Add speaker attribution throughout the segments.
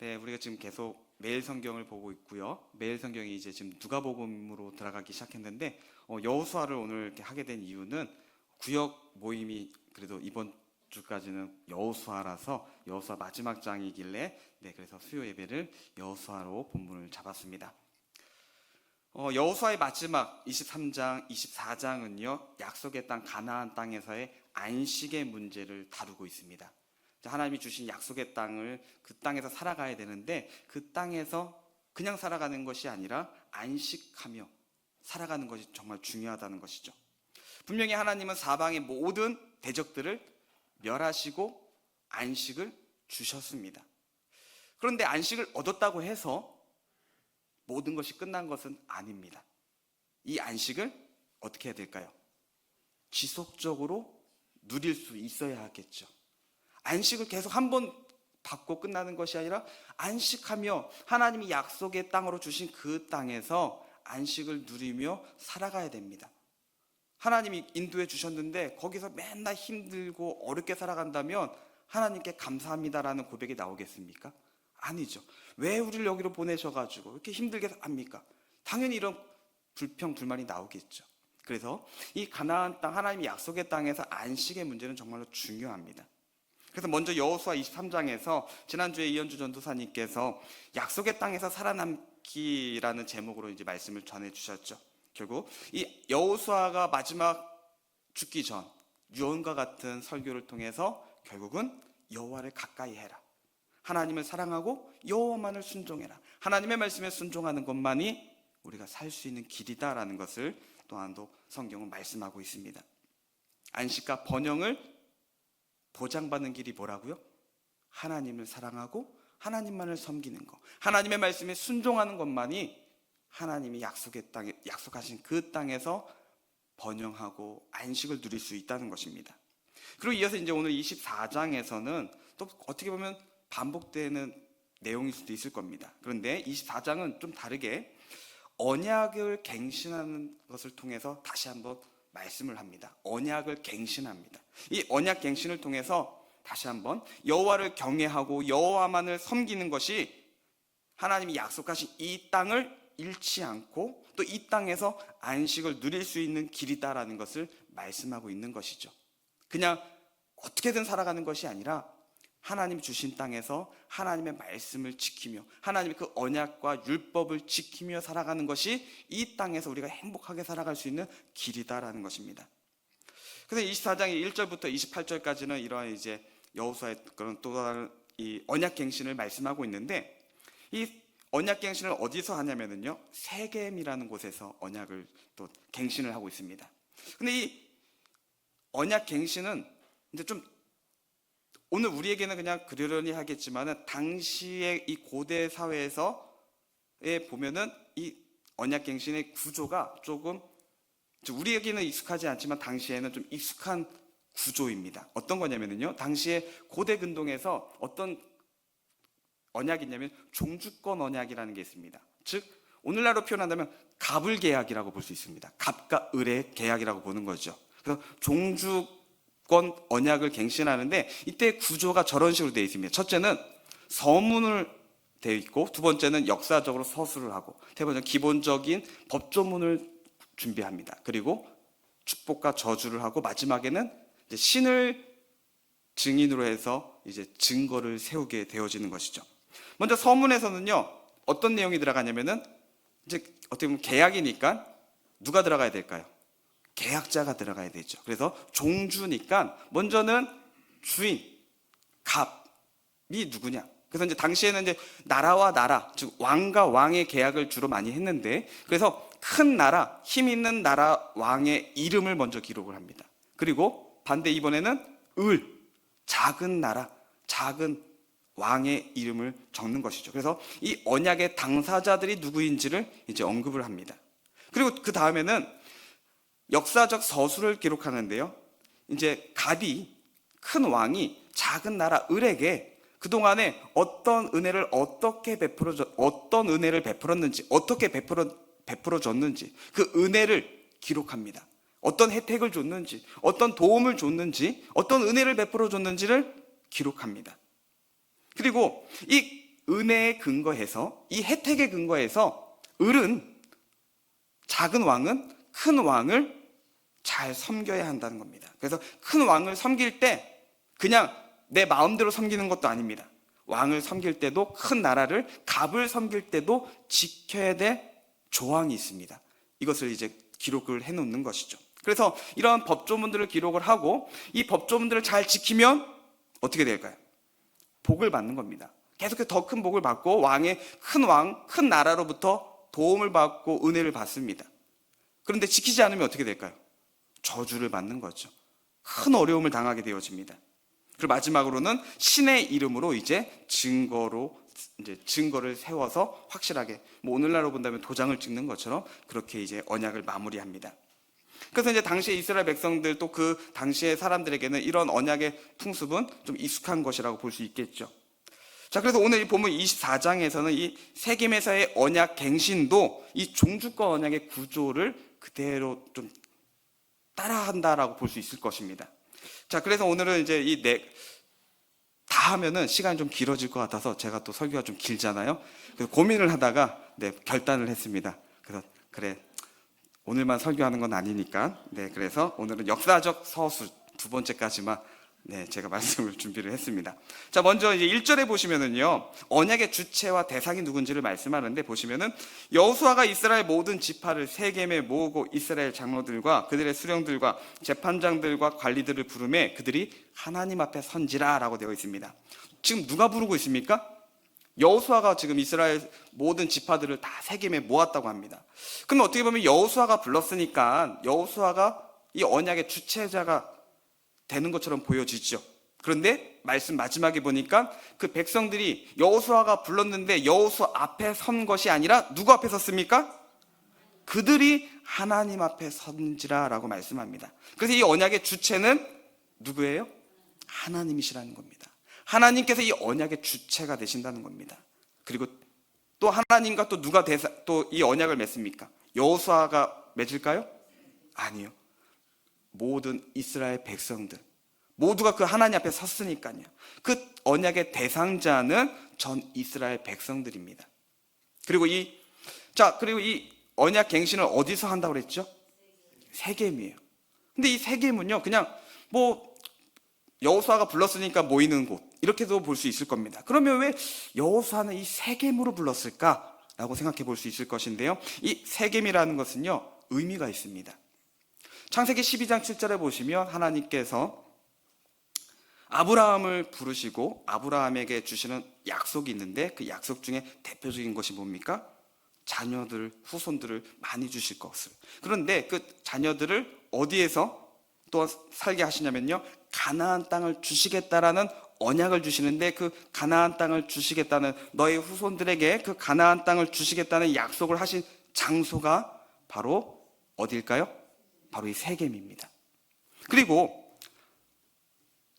Speaker 1: 네, 우리가 지금 계속 매일 성경을 보고 있고요. 매일 성경이 이제 지금 누가복음으로 들어가기 시작했는데 여호수아를 오늘 이렇게 하게 된 이유는 구역 모임이 그래도 이번 주까지는 여호수아라서 여호수아 마지막 장이길래 그래서 수요 예배를 여호수아로 본문을 잡았습니다. 여호수아의 마지막 23장, 24장은요 약속의 땅 가나안 땅에서의 안식의 문제를 다루고 있습니다. 하나님이 주신 약속의 땅을 그 땅에서 살아가야 되는데 그 땅에서 그냥 살아가는 것이 아니라 안식하며 살아가는 것이 정말 중요하다는 것이죠. 분명히 하나님은 사방의 모든 대적들을 멸하시고 안식을 주셨습니다. 그런데 안식을 얻었다고 해서 모든 것이 끝난 것은 아닙니다. 이 안식을 어떻게 해야 될까요? 지속적으로 누릴 수 있어야 하겠죠. 안식을 계속 한 번 받고 끝나는 것이 아니라 안식하며 하나님이 약속의 땅으로 주신 그 땅에서 안식을 누리며 살아가야 됩니다. 하나님이 인도해 주셨는데 거기서 맨날 힘들고 어렵게 살아간다면 하나님께 감사합니다라는 고백이 나오겠습니까? 아니죠. 왜 우리를 여기로 보내셔가지고 이렇게 힘들게 합니까? 당연히 이런 불평, 불만이 나오겠죠. 그래서 이 가나안 땅, 하나님이 약속의 땅에서 안식의 문제는 정말로 중요합니다. 그래서 먼저 여호수아 23장에서 지난주에 이현주 전도사님께서 약속의 땅에서 살아남기라는 제목으로 이제 말씀을 전해 주셨죠. 결국 이 여호수아가 마지막 죽기 전 유언과 같은 설교를 통해서 결국은 여호와를 가까이 해라. 하나님을 사랑하고 여호와만을 순종해라. 하나님의 말씀에 순종하는 것만이 우리가 살 수 있는 길이다라는 것을 또한도 성경은 말씀하고 있습니다. 안식과 번영을 보장받는 길이 뭐라고요? 하나님을 사랑하고 하나님만을 섬기는 것, 하나님의 말씀에 순종하는 것만이 하나님이 약속하신 그 땅에서 번영하고 안식을 누릴 수 있다는 것입니다. 그리고 이어서 이제 오늘 24장에서는 또 어떻게 보면 반복되는 내용일 수도 있을 겁니다. 그런데 24장은 좀 다르게 언약을 갱신하는 것을 통해서 다시 한번 말씀을 합니다. 언약을 갱신합니다. 이 언약 갱신을 통해서 다시 한번 여호와를 경외하고 여호와만을 섬기는 것이 하나님이 약속하신 이 땅을 잃지 않고 또 이 땅에서 안식을 누릴 수 있는 길이다라는 것을 말씀하고 있는 것이죠. 그냥 어떻게든 살아가는 것이 아니라 하나님 주신 땅에서 하나님의 말씀을 지키며 하나님의 그 언약과 율법을 지키며 살아가는 것이 이 땅에서 우리가 행복하게 살아갈 수 있는 길이다라는 것입니다. 그래서 24장의 1절부터 28절까지는 이러한 이제 여호수아의 그런 또 다른 이 언약갱신을 말씀하고 있는데 이 언약갱신을 어디서 하냐면요 세겜이라는 곳에서 언약을 또 갱신을 하고 있습니다. 근데 이 언약갱신은 이제 좀 오늘 우리에게는 그냥 그러려니 하겠지만은 당시의 이 고대 사회에서에 보면은 이 언약갱신의 구조가 조금 우리에게는 익숙하지 않지만 당시에는 좀 익숙한 구조입니다. 어떤 거냐면요 당시에 고대 근동에서 어떤 언약이 있냐면 종주권 언약이라는 게 있습니다. 즉 오늘날로 표현한다면 갑을 계약이라고 볼 수 있습니다. 갑과 을의 계약이라고 보는 거죠. 그래서 종주권 언약을 갱신하는데 이때 구조가 저런 식으로 되어 있습니다. 첫째는 서문을 되어 있고 두 번째는 역사적으로 서술을 하고 세 번째는 기본적인 법조문을 준비합니다. 그리고 축복과 저주를 하고 마지막에는 이제 신을 증인으로 해서 이제 증거를 세우게 되어지는 것이죠. 먼저 서문에서는요 어떤 내용이 들어가냐면은 이제 어떻게 보면 계약이니까 누가 들어가야 될까요? 계약자가 들어가야 되죠. 그래서 종주니까 먼저는 주인, 갑이 누구냐? 그래서 이제 당시에는 이제 나라와 나라, 즉 왕과 왕의 계약을 주로 많이 했는데 그래서 큰 나라, 힘 있는 나라 왕의 이름을 먼저 기록을 합니다. 그리고 반대 이번에는 작은 나라, 작은 왕의 이름을 적는 것이죠. 그래서 이 언약의 당사자들이 누구인지를 이제 언급을 합니다. 그리고 그 다음에는 역사적 서술을 기록하는데요. 이제 갑이 큰 왕이 작은 나라 을에게 그동안에 어떤 은혜를 베풀었는지, 어떻게 베풀어줬는지 그 은혜를 기록합니다. 어떤 혜택을 줬는지, 어떤 도움을 줬는지, 어떤 은혜를 베풀어줬는지를 기록합니다. 그리고 이 은혜에 근거해서, 이 혜택에 근거해서 작은 왕은 큰 왕을 잘 섬겨야 한다는 겁니다. 그래서 큰 왕을 섬길 때 그냥 내 마음대로 섬기는 것도 아닙니다. 왕을 섬길 때도, 큰 나라를, 갑을 섬길 때도 지켜야 될 조항이 있습니다. 이것을 이제 기록을 해놓는 것이죠. 그래서 이런 법조문들을 기록을 하고 이 법조문들을 잘 지키면 어떻게 될까요? 복을 받는 겁니다. 계속해서 더 큰 복을 받고 왕의 큰 나라로부터 도움을 받고 은혜를 받습니다. 그런데 지키지 않으면 어떻게 될까요? 저주를 받는 거죠. 큰 어려움을 당하게 되어집니다. 그리고 마지막으로는 신의 이름으로 이제 증거를 세워서 확실하게, 오늘날로 본다면 도장을 찍는 것처럼 그렇게 이제 언약을 마무리합니다. 그래서 이제 당시에 이스라엘 백성들, 또 그 당시의 사람들에게는 이런 언약의 풍습은 좀 익숙한 것이라고 볼 수 있겠죠. 자, 그래서 오늘 이 본문 24장에서는 이 세겜에서의 언약 갱신도 이 종주권 언약의 구조를 그대로 좀 따라한다라고 볼 수 있을 것입니다. 자, 그래서 오늘은 이제 다 하면은 시간이 좀 길어질 것 같아서 제가 또 설교가 좀 길잖아요. 그래서 고민을 하다가 결단을 했습니다. 그래서 그래, 오늘만 설교하는 건 아니니까, 그래서 오늘은 역사적 서술 2번째까지만 제가 말씀을 준비를 했습니다. 자, 먼저 이제 1절에 보시면은요, 언약의 주체와 대상이 누군지를 말씀하는데, 보시면은 여호수아가 이스라엘 모든 지파를 세겜에 모으고 이스라엘 장로들과 그들의 수령들과 재판장들과 관리들을 부르매 그들이 하나님 앞에 선지라라고 되어 있습니다. 지금 누가 부르고 있습니까? 여호수아가 지금 이스라엘 모든 지파들을 다 세겜에 모았다고 합니다. 그럼 어떻게 보면 여호수아가 불렀으니까 여호수아가 이 언약의 주체자가 되는 것처럼 보여지죠. 그런데 말씀 마지막에 보니까 그 백성들이 여호수아가 불렀는데 여호수아 앞에 선 것이 아니라 누구 앞에 섰습니까? 그들이 하나님 앞에 선지라라고 말씀합니다. 그래서 이 언약의 주체는 누구예요? 하나님이시라는 겁니다. 하나님께서 이 언약의 주체가 되신다는 겁니다. 그리고 또 하나님과 또 누가 또 이 언약을 맺습니까? 여호수아가 맺을까요? 아니요. 모든 이스라엘 백성들 모두가 그 하나님 앞에 섰으니까요. 그 언약의 대상자는 전 이스라엘 백성들입니다. 그리고 이 언약 갱신을 어디서 한다고 그랬죠? 세겜이에요. 근데 이 세겜은요, 그냥 여호수아가 불렀으니까 모이는 곳, 이렇게도 볼 수 있을 겁니다. 그러면 왜 여호수아는 이 세겜으로 불렀을까라고 생각해 볼 수 있을 것인데요, 이 세겜이라는 것은요 의미가 있습니다. 창세기 12장 7절에 보시면 하나님께서 아브라함을 부르시고 아브라함에게 주시는 약속이 있는데, 그 약속 중에 대표적인 것이 뭡니까? 자녀들, 후손들을 많이 주실 것을. 그런데 그 자녀들을 어디에서 또 살게 하시냐면요, 가나안 땅을 주시겠다라는 언약을 주시는데, 그 가나안 땅을 주시겠다는, 너의 후손들에게 그 가나안 땅을 주시겠다는 약속을 하신 장소가 바로 어딜까요? 바로 이 세겜입니다. 그리고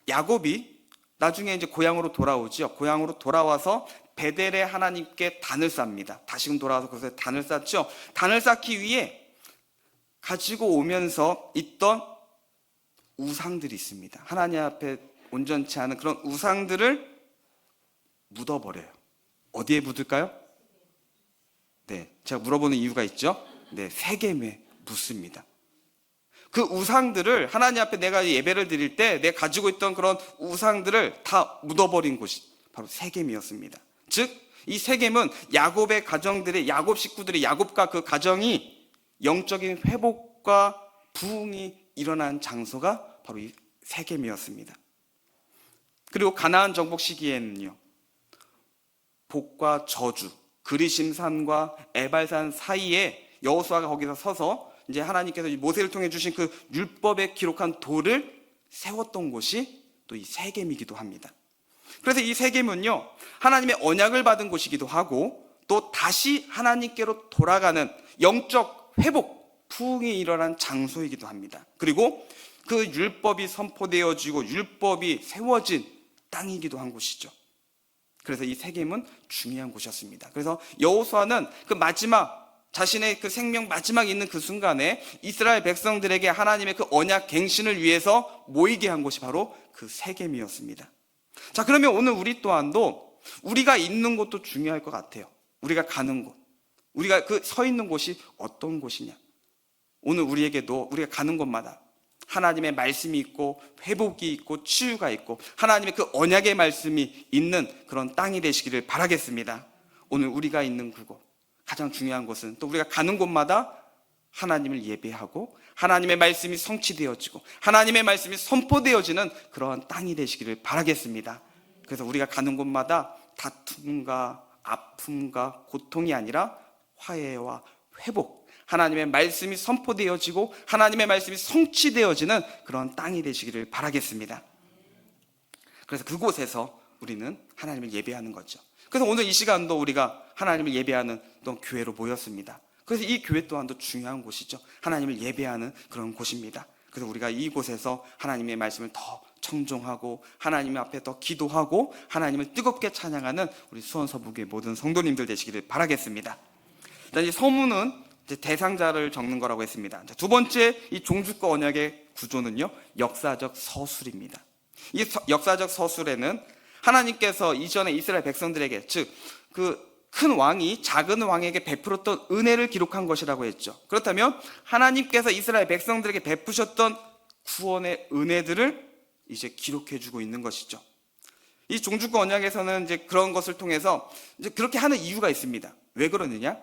Speaker 1: 야곱이 나중에 이제 고향으로 돌아오죠. 고향으로 돌아와서 베델에 하나님께 단을 쌉니다. 다시금 돌아와서 그것에 단을 쌓죠. 단을 쌓기 위해 가지고 오면서 있던 우상들이 있습니다. 하나님 앞에 온전치 않은 그런 우상들을 묻어버려요. 어디에 묻을까요? 제가 물어보는 이유가 있죠. 세겜에 묻습니다. 그 우상들을 하나님 앞에 내가 예배를 드릴 때 내가 가지고 있던 그런 우상들을 다 묻어버린 곳이 바로 세겜이었습니다. 즉, 이 세겜은 야곱의 가정들의, 야곱 식구들의, 야곱과 그 가정이 영적인 회복과 부흥이 일어난 장소가 바로 이 세겜이었습니다. 그리고 가나안 정복 시기에는요, 복과 저주, 그리심산과 에발산 사이에 여호수아가 거기서 서서 이제 하나님께서 모세를 통해 주신 그 율법에 기록한 돌을 세웠던 곳이 또 이 세겜이기도 합니다. 그래서 이 세겜은요, 하나님의 언약을 받은 곳이기도 하고, 또 다시 하나님께로 돌아가는 영적 회복, 부흥이 일어난 장소이기도 합니다. 그리고 그 율법이 선포되어지고 율법이 세워진 땅이기도 한 곳이죠. 그래서 이 세겜은 중요한 곳이었습니다. 그래서 여호수아는 그 마지막, 자신의 그 생명 마지막 있는 그 순간에 이스라엘 백성들에게 하나님의 그 언약 갱신을 위해서 모이게 한 곳이 바로 그 세겜이었습니다. 자, 그러면 오늘 우리 또한도 우리가 있는 곳도 중요할 것 같아요. 우리가 가는 곳, 우리가 그 서 있는 곳이 어떤 곳이냐. 오늘 우리에게도 우리가 가는 곳마다 하나님의 말씀이 있고 회복이 있고 치유가 있고 하나님의 그 언약의 말씀이 있는 그런 땅이 되시기를 바라겠습니다. 오늘 우리가 있는 그곳, 가장 중요한 곳은 또 우리가 가는 곳마다 하나님을 예배하고 하나님의 말씀이 성취되어지고 하나님의 말씀이 선포되어지는 그러한 땅이 되시기를 바라겠습니다. 그래서 우리가 가는 곳마다 다툼과 아픔과 고통이 아니라 화해와 회복, 하나님의 말씀이 선포되어지고 하나님의 말씀이 성취되어지는 그런 땅이 되시기를 바라겠습니다. 그래서 그곳에서 우리는 하나님을 예배하는 거죠. 그래서 오늘 이 시간도 우리가 하나님을 예배하는 또 교회로 모였습니다. 그래서 이 교회 또한도 중요한 곳이죠. 하나님을 예배하는 그런 곳입니다. 그래서 우리가 이곳에서 하나님의 말씀을 더 청종하고 하나님 앞에 더 기도하고 하나님을 뜨겁게 찬양하는 우리 수원서부교회 모든 성도님들 되시기를 바라겠습니다. 이 서문은 이제 대상자를 적는 거라고 했습니다. 두 번째, 이 종주과 언약의 구조는요, 역사적 서술입니다. 이 역사적 서술에는 하나님께서 이전에 이스라엘 백성들에게, 즉 그 큰 왕이 작은 왕에게 베풀었던 은혜를 기록한 것이라고 했죠. 그렇다면 하나님께서 이스라엘 백성들에게 베푸셨던 구원의 은혜들을 이제 기록해주고 있는 것이죠. 이 종주과 언약에서는 이제 그런 것을 통해서 이제 그렇게 하는 이유가 있습니다. 왜 그러느냐?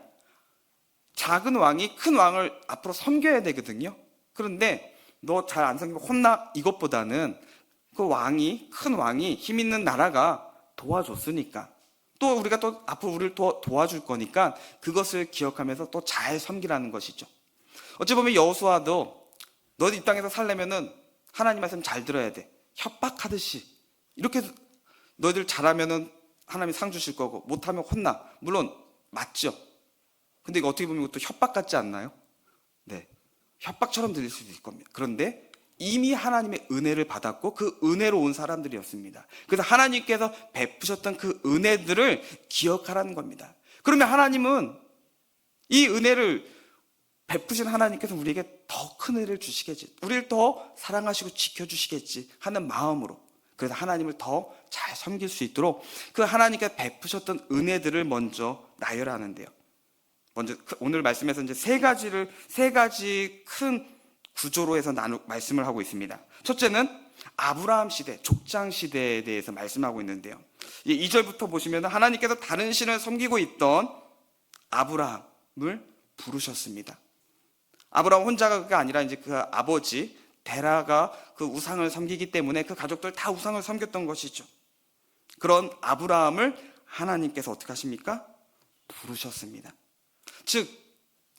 Speaker 1: 작은 왕이 큰 왕을 앞으로 섬겨야 되거든요. 그런데 너 잘 안 섬기면 혼나, 이것보다는 그 왕이, 큰 왕이, 힘 있는 나라가 도와줬으니까, 또 우리가 또 앞으로 우리를 도와줄 거니까 그것을 기억하면서 또 잘 섬기라는 것이죠. 어찌 보면 여호수아도 너 이 땅에서 살려면은 하나님 말씀 잘 들어야 돼, 협박하듯이 이렇게 너희들 잘하면은 하나님이 상 주실 거고 못하면 혼나. 물론 맞죠. 근데 이거 어떻게 보면 이것도 협박 같지 않나요? 네, 협박처럼 들릴 수도 있을 겁니다. 그런데 이미 하나님의 은혜를 받았고 그 은혜로 온 사람들이었습니다. 그래서 하나님께서 베푸셨던 그 은혜들을 기억하라는 겁니다. 그러면 하나님은 이 은혜를 베푸신 하나님께서 우리에게 더 큰 은혜를 주시겠지, 우리를 더 사랑하시고 지켜주시겠지 하는 마음으로, 그래서 하나님을 더 잘 섬길 수 있도록 그 하나님께서 베푸셨던 은혜들을 먼저 나열하는데요. 먼저 오늘 말씀에서 이제 세 가지 큰 구조로 해서 말씀을 하고 있습니다. 첫째는 아브라함 시대, 족장 시대에 대해서 말씀하고 있는데요. 2절부터 보시면 하나님께서 다른 신을 섬기고 있던 아브라함을 부르셨습니다. 아브라함 혼자가 아니라 이제 그 아버지 데라가 그 우상을 섬기기 때문에 그 가족들 다 우상을 섬겼던 것이죠. 그런 아브라함을 하나님께서 어떻게 하십니까? 부르셨습니다. 즉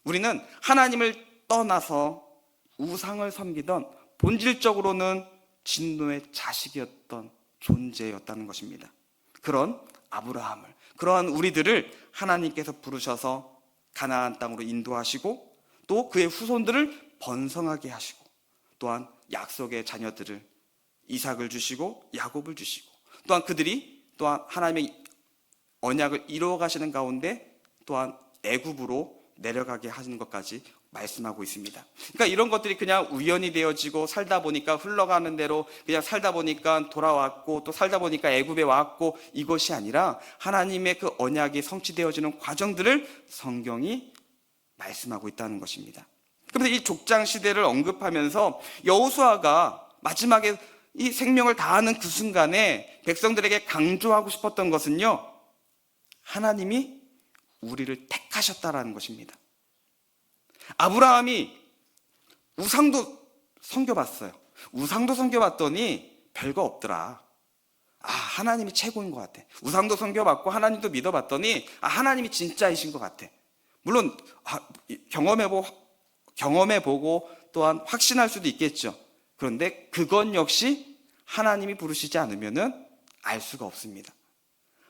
Speaker 1: 우리는 하나님을 떠나서 우상을 섬기던 본질적으로는 진노의 자식이었던 존재였다는 것입니다. 그런 아브라함을, 그러한 우리들을 하나님께서 부르셔서 가나안 땅으로 인도하시고 또 그의 후손들을 번성하게 하시고 또한 약속의 자녀들을 이삭을 주시고 야곱을 주시고 또한 그들이 또한 하나님의 언약을 이루어 가시는 가운데 또한 애굽으로 내려가게 하시는 것까지 말씀하고 있습니다. 그러니까 이런 것들이 그냥 우연히 되어지고 살다 보니까 흘러가는 대로 그냥 살다 보니까 돌아왔고 또 살다 보니까 애굽에 왔고 이것이 아니라 하나님의 그 언약이 성취되어지는 과정들을 성경이 말씀하고 있다는 것입니다. 그런데 이 족장 시대를 언급하면서 여호수아가 마지막에 이 생명을 다하는 그 순간에 백성들에게 강조하고 싶었던 것은요, 하나님이 우리를 택하셨다라는 것입니다. 아브라함이 우상도 섬겨봤어요. 우상도 섬겨봤더니 별거 없더라. 하나님이 최고인 것 같아. 우상도 섬겨봤고 하나님도 믿어봤더니 하나님이 진짜이신 것 같아. 물론 경험해보고 또한 확신할 수도 있겠죠. 그런데 그건 역시 하나님이 부르시지 않으면은 알 수가 없습니다.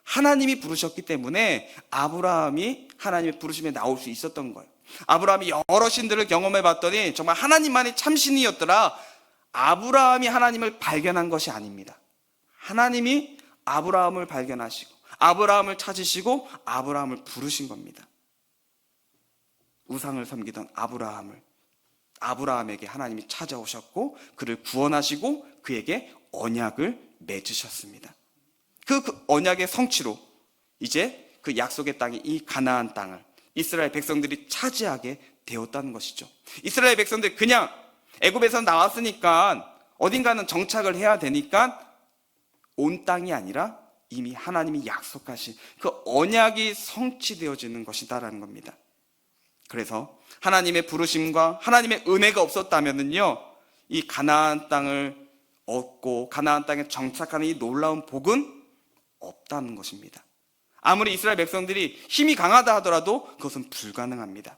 Speaker 1: 하나님이 부르셨기 때문에 아브라함이 하나님의 부르심에 나올 수 있었던 거예요. 아브라함이 여러 신들을 경험해 봤더니 정말 하나님만이 참신이었더라. 아브라함이 하나님을 발견한 것이 아닙니다. 하나님이 아브라함을 발견하시고 아브라함을 찾으시고 아브라함을 부르신 겁니다. 우상을 섬기던 아브라함에게 하나님이 찾아오셨고 그를 구원하시고 그에게 언약을 맺으셨습니다. 그 언약의 성취로 이제 그 약속의 땅이 이 가나안 땅을 이스라엘 백성들이 차지하게 되었다는 것이죠. 이스라엘 백성들이 그냥 애굽에서 나왔으니까 어딘가는 정착을 해야 되니까 온 땅이 아니라 이미 하나님이 약속하신 그 언약이 성취되어지는 것이다라는 겁니다. 그래서 하나님의 부르심과 하나님의 은혜가 없었다면요, 이 가나안 땅을 얻고 가나안 땅에 정착하는 이 놀라운 복은 없다는 것입니다. 아무리 이스라엘 백성들이 힘이 강하다 하더라도 그것은 불가능합니다.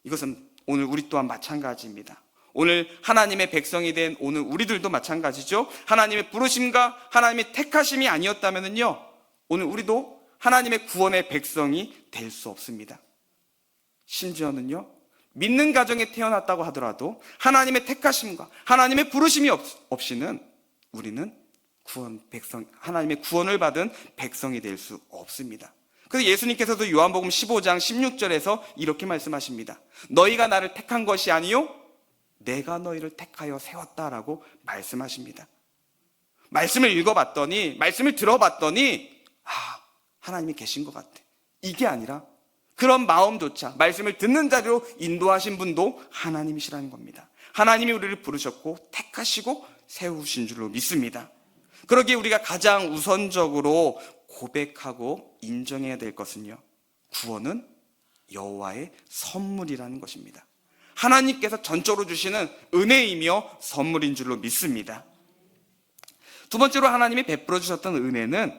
Speaker 1: 이것은 오늘 우리 또한 마찬가지입니다. 오늘 하나님의 백성이 된 오늘 우리들도 마찬가지죠. 하나님의 부르심과 하나님의 택하심이 아니었다면요, 오늘 우리도 하나님의 구원의 백성이 될 수 없습니다. 심지어는요, 믿는 가정에 태어났다고 하더라도 하나님의 택하심과 하나님의 부르심이 없이는 우리는 하나님의 구원을 받은 백성이 될 수 없습니다. 그래서 예수님께서도 요한복음 15장 16절에서 이렇게 말씀하십니다. 너희가 나를 택한 것이 아니요 내가 너희를 택하여 세웠다라고 말씀하십니다. 말씀을 읽어봤더니, 말씀을 들어봤더니 하나님이 계신 것 같아. 이게 아니라 그런 마음조차 말씀을 듣는 자리로 인도하신 분도 하나님이시라는 겁니다. 하나님이 우리를 부르셨고 택하시고 세우신 줄로 믿습니다. 그러기에 우리가 가장 우선적으로 고백하고 인정해야 될 것은요, 구원은 여호와의 선물이라는 것입니다. 하나님께서 전적으로 주시는 은혜이며 선물인 줄로 믿습니다. 두 번째로 하나님이 베풀어 주셨던 은혜는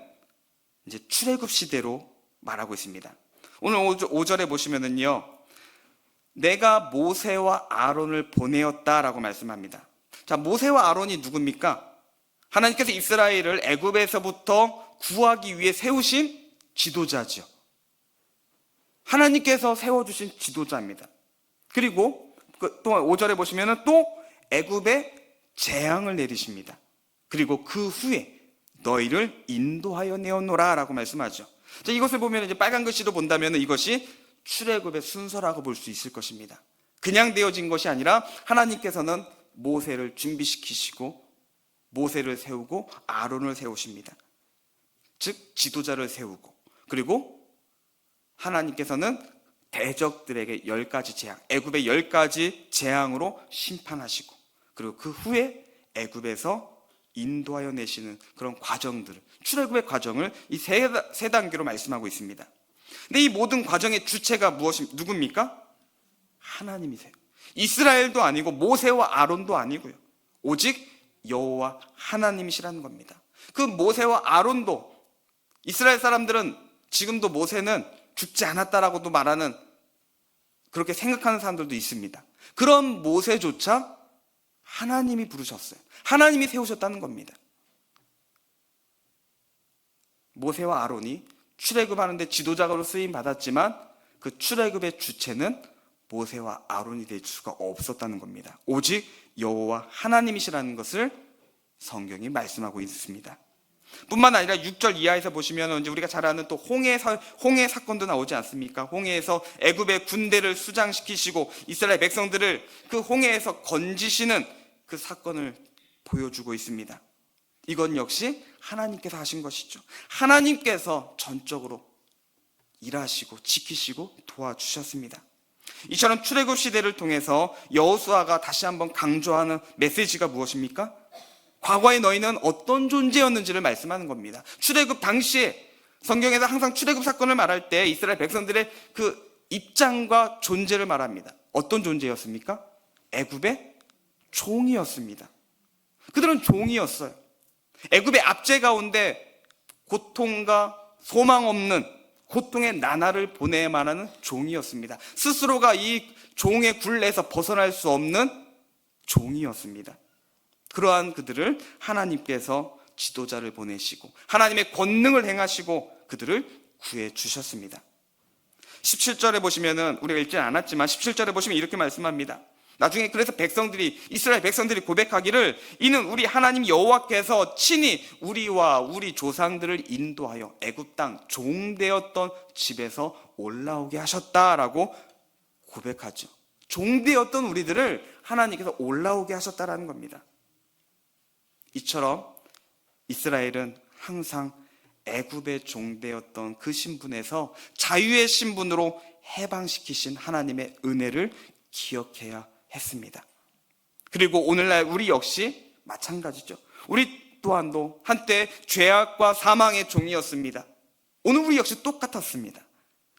Speaker 1: 이제 출애굽 시대로 말하고 있습니다. 오늘 5절에 보시면은요, 내가 모세와 아론을 보내었다라고 말씀합니다. 자, 모세와 아론이 누굽니까? 하나님께서 이스라엘을 애굽에서부터 구하기 위해 세우신 지도자죠. 하나님께서 세워주신 지도자입니다. 그리고 또 5절에 보시면 또 애굽에 재앙을 내리십니다. 그리고 그 후에 너희를 인도하여 내었노라 라고 말씀하죠. 자, 이것을 보면 이제 빨간 글씨로 본다면 이것이 출애굽의 순서라고 볼 수 있을 것입니다. 그냥 되어진 것이 아니라 하나님께서는 모세를 준비시키시고 모세를 세우고 아론을 세우십니다. 즉 지도자를 세우고, 그리고 하나님께서는 대적들에게 10가지 재앙, 애굽의 10가지 재앙으로 심판하시고, 그리고 그 후에 애굽에서 인도하여 내시는 그런 과정들을, 출애굽의 과정을 이 세 단계로 말씀하고 있습니다. 근데 이 모든 과정의 주체가 누굽니까? 하나님이세요. 이스라엘도 아니고 모세와 아론도 아니고요, 오직 여호와 하나님이시라는 겁니다. 그 모세와 아론도, 이스라엘 사람들은 지금도 모세는 죽지 않았다라고도 말하는, 그렇게 생각하는 사람들도 있습니다. 그런 모세조차 하나님이 부르셨어요. 하나님이 세우셨다는 겁니다. 모세와 아론이 출애굽하는데 지도자로 쓰임 받았지만 그 출애굽의 주체는 모세와 아론이 될 수가 없었다는 겁니다. 오직 여호와 하나님이시라는 것을 성경이 말씀하고 있습니다. 뿐만 아니라 6절 이하에서 보시면 이제 우리가 잘 아는 또 홍해 사건도 나오지 않습니까? 홍해에서 애굽의 군대를 수장시키시고 이스라엘 백성들을 그 홍해에서 건지시는 그 사건을 보여주고 있습니다. 이건 역시 하나님께서 하신 것이죠. 하나님께서 전적으로 일하시고 지키시고 도와주셨습니다. 이처럼 출애굽 시대를 통해서 여호수아가 다시 한번 강조하는 메시지가 무엇입니까? 과거에 너희는 어떤 존재였는지를 말씀하는 겁니다. 출애굽 당시에 성경에서 항상 출애굽 사건을 말할 때 이스라엘 백성들의 그 입장과 존재를 말합니다. 어떤 존재였습니까? 애굽의 종이었습니다. 그들은 종이었어요. 애굽의 압제 가운데 고통과 소망 없는 고통의 나날을 보내야만 하는 종이었습니다. 스스로가 이 종의 굴레에서 벗어날 수 없는 종이었습니다. 그러한 그들을 하나님께서 지도자를 보내시고 하나님의 권능을 행하시고 그들을 구해 주셨습니다. 17절에 보시면은 우리가 읽지 않았지만 17절에 보시면 이렇게 말씀합니다. 나중에 그래서 이스라엘 백성들이 고백하기를 이는 우리 하나님 여호와께서 친히 우리와 우리 조상들을 인도하여 애굽 땅 종되었던 집에서 올라오게 하셨다라고 고백하죠. 종되었던 우리들을 하나님께서 올라오게 하셨다라는 겁니다. 이처럼 이스라엘은 항상 애굽의 종되었던 그 신분에서 자유의 신분으로 해방시키신 하나님의 은혜를 기억해야 했습니다. 그리고 오늘날 우리 역시 마찬가지죠. 우리 또한도 한때 죄악과 사망의 종이었습니다. 오늘 우리 역시 똑같았습니다.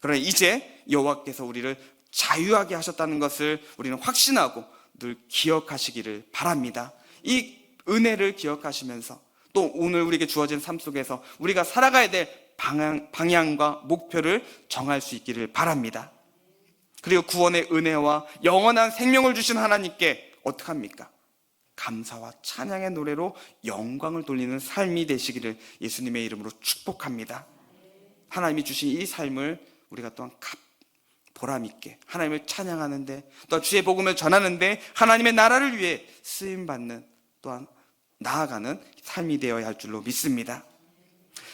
Speaker 1: 그러나 이제 여호와께서 우리를 자유하게 하셨다는 것을 우리는 확신하고 늘 기억하시기를 바랍니다. 이 은혜를 기억하시면서 또 오늘 우리에게 주어진 삶 속에서 우리가 살아가야 될 방향과 목표를 정할 수 있기를 바랍니다. 그리고 구원의 은혜와 영원한 생명을 주신 하나님께 어떡합니까? 감사와 찬양의 노래로 영광을 돌리는 삶이 되시기를 예수님의 이름으로 축복합니다. 하나님이 주신 이 삶을 우리가 또한 보람있게 하나님을 찬양하는데, 또 주의 복음을 전하는데 하나님의 나라를 위해 쓰임받는, 또한 나아가는 삶이 되어야 할 줄로 믿습니다.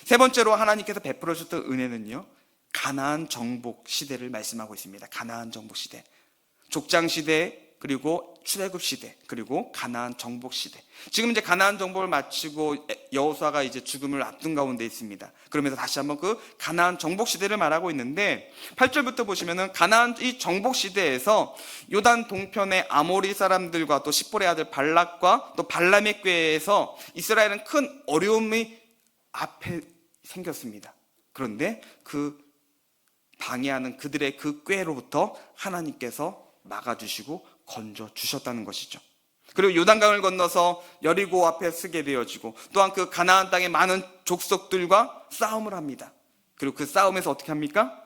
Speaker 1: 세 번째로 하나님께서 베풀어 주셨던 은혜는요, 가나안 정복 시대를 말씀하고 있습니다. 가나안 정복 시대, 족장 시대, 그리고 출애굽 시대, 그리고 가나안 정복 시대. 지금 이제 가나안 정복을 마치고 여호수아가 이제 죽음을 앞둔 가운데 있습니다. 그러면서 다시 한번 그 가나안 정복 시대를 말하고 있는데, 8절부터 보시면은 가나안 이 정복 시대에서 요단 동편의 아모리 사람들과 또 십볼의 아들 발락과 또 발람의 꾀에서 이스라엘은 큰 어려움이 앞에 생겼습니다. 그런데 그 방해하는 그들의 그 꾀로부터 하나님께서 막아주시고 건져 주셨다는 것이죠. 그리고 요단강을 건너서 여리고 앞에 서게 되어지고, 또한 그 가나안 땅의 많은 족속들과 싸움을 합니다. 그리고 그 싸움에서 어떻게 합니까?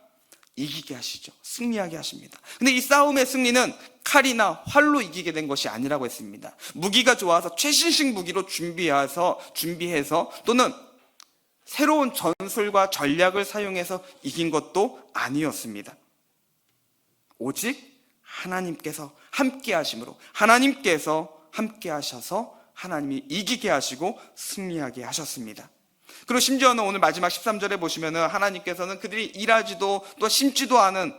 Speaker 1: 이기게 하시죠. 승리하게 하십니다. 근데 이 싸움의 승리는 칼이나 활로 이기게 된 것이 아니라고 했습니다. 무기가 좋아서 최신식 무기로 준비해서 또는 새로운 전술과 전략을 사용해서 이긴 것도 아니었습니다. 오직 하나님께서 함께 하심으로, 하나님께서 함께 하셔서 하나님이 이기게 하시고 승리하게 하셨습니다. 그리고 심지어는 오늘 마지막 13절에 보시면은 하나님께서는 그들이 일하지도 또 심지도 않은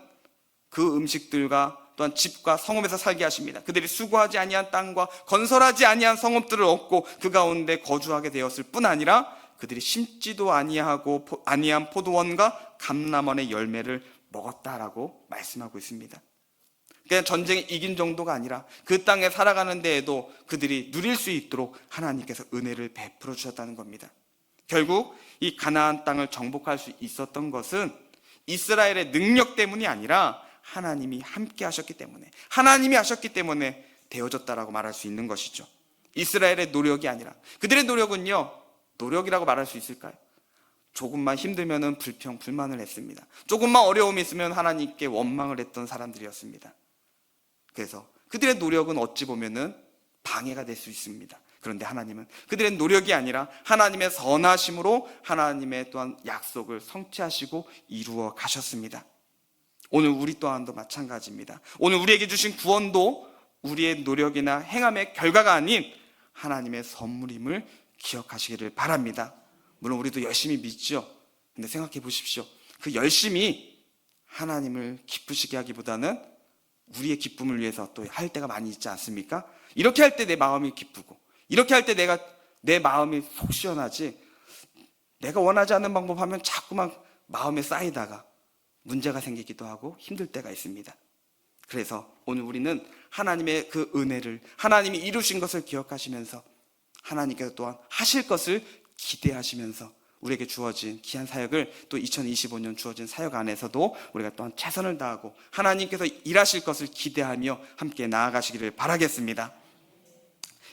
Speaker 1: 그 음식들과 또한 집과 성읍에서 살게 하십니다. 그들이 수고하지 아니한 땅과 건설하지 아니한 성읍들을 얻고 그 가운데 거주하게 되었을 뿐 아니라 그들이 심지도 아니한 포도원과 감람원의 열매를 먹었다라고 말씀하고 있습니다. 그냥 전쟁에 이긴 정도가 아니라 그 땅에 살아가는 데에도 그들이 누릴 수 있도록 하나님께서 은혜를 베풀어 주셨다는 겁니다. 결국 이 가나안 땅을 정복할 수 있었던 것은 이스라엘의 능력 때문이 아니라 하나님이 함께 하셨기 때문에, 하나님이 하셨기 때문에 되어졌다라고 말할 수 있는 것이죠. 이스라엘의 노력이 아니라, 그들의 노력은요, 노력이라고 말할 수 있을까요? 조금만 힘들면은 불평불만을 했습니다. 조금만 어려움이 있으면 하나님께 원망을 했던 사람들이었습니다. 그래서 그들의 노력은 어찌 보면은 방해가 될 수 있습니다. 그런데 하나님은 그들의 노력이 아니라 하나님의 선하심으로 하나님의 또한 약속을 성취하시고 이루어 가셨습니다. 오늘 우리 또한도 마찬가지입니다. 오늘 우리에게 주신 구원도 우리의 노력이나 행함의 결과가 아닌 하나님의 선물임을 기억하시기를 바랍니다. 물론 우리도 열심히 믿죠. 근데 생각해 보십시오. 그 열심히 하나님을 기쁘시게 하기보다는 우리의 기쁨을 위해서 또 할 때가 많이 있지 않습니까? 이렇게 할 때 내 마음이 기쁘고, 이렇게 할 때 내 마음이 속 시원하지, 내가 원하지 않는 방법 하면 자꾸만 마음에 쌓이다가 문제가 생기기도 하고 힘들 때가 있습니다. 그래서 오늘 우리는 하나님의 그 은혜를, 하나님이 이루신 것을 기억하시면서 하나님께서 또한 하실 것을 기대하시면서 우리에게 주어진 귀한 사역을, 또 2025년 주어진 사역 안에서도 우리가 또한 최선을 다하고 하나님께서 일하실 것을 기대하며 함께 나아가시기를 바라겠습니다.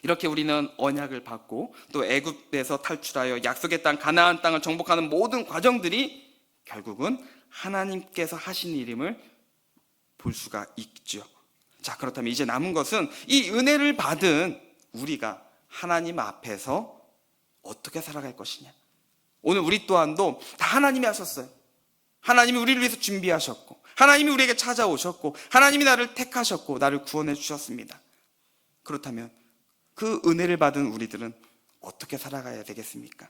Speaker 1: 이렇게 우리는 언약을 받고 또 애굽에서 탈출하여 약속의 땅 가나안 땅을 정복하는 모든 과정들이 결국은 하나님께서 하신 일임을 볼 수가 있죠. 자, 그렇다면 이제 남은 것은 이 은혜를 받은 우리가 하나님 앞에서 어떻게 살아갈 것이냐. 오늘 우리 또한도 다 하나님이 하셨어요. 하나님이 우리를 위해서 준비하셨고, 하나님이 우리에게 찾아오셨고, 하나님이 나를 택하셨고 나를 구원해 주셨습니다. 그렇다면 그 은혜를 받은 우리들은 어떻게 살아가야 되겠습니까?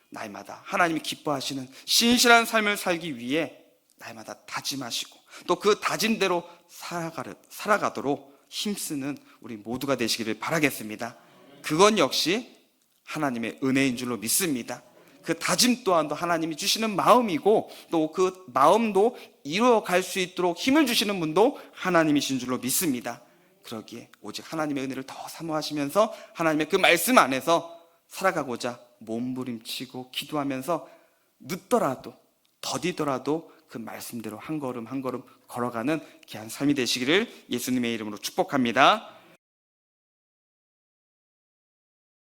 Speaker 1: 날마다 하나님이 기뻐하시는 신실한 삶을 살기 위해 날마다 다짐하시고 또 그 다진 대로 살아가도록 힘쓰는 우리 모두가 되시기를 바라겠습니다. 그건 역시 하나님의 은혜인 줄로 믿습니다. 그 다짐 또한도 하나님이 주시는 마음이고 또 그 마음도 이루어갈 수 있도록 힘을 주시는 분도 하나님이신 줄로 믿습니다. 그러기에 오직 하나님의 은혜를 더 사모하시면서 하나님의 그 말씀 안에서 살아가고자 몸부림치고 기도하면서 늦더라도 더디더라도 그 말씀대로 한 걸음 한 걸음 걸어가는 귀한 삶이 되시기를 예수님의 이름으로 축복합니다.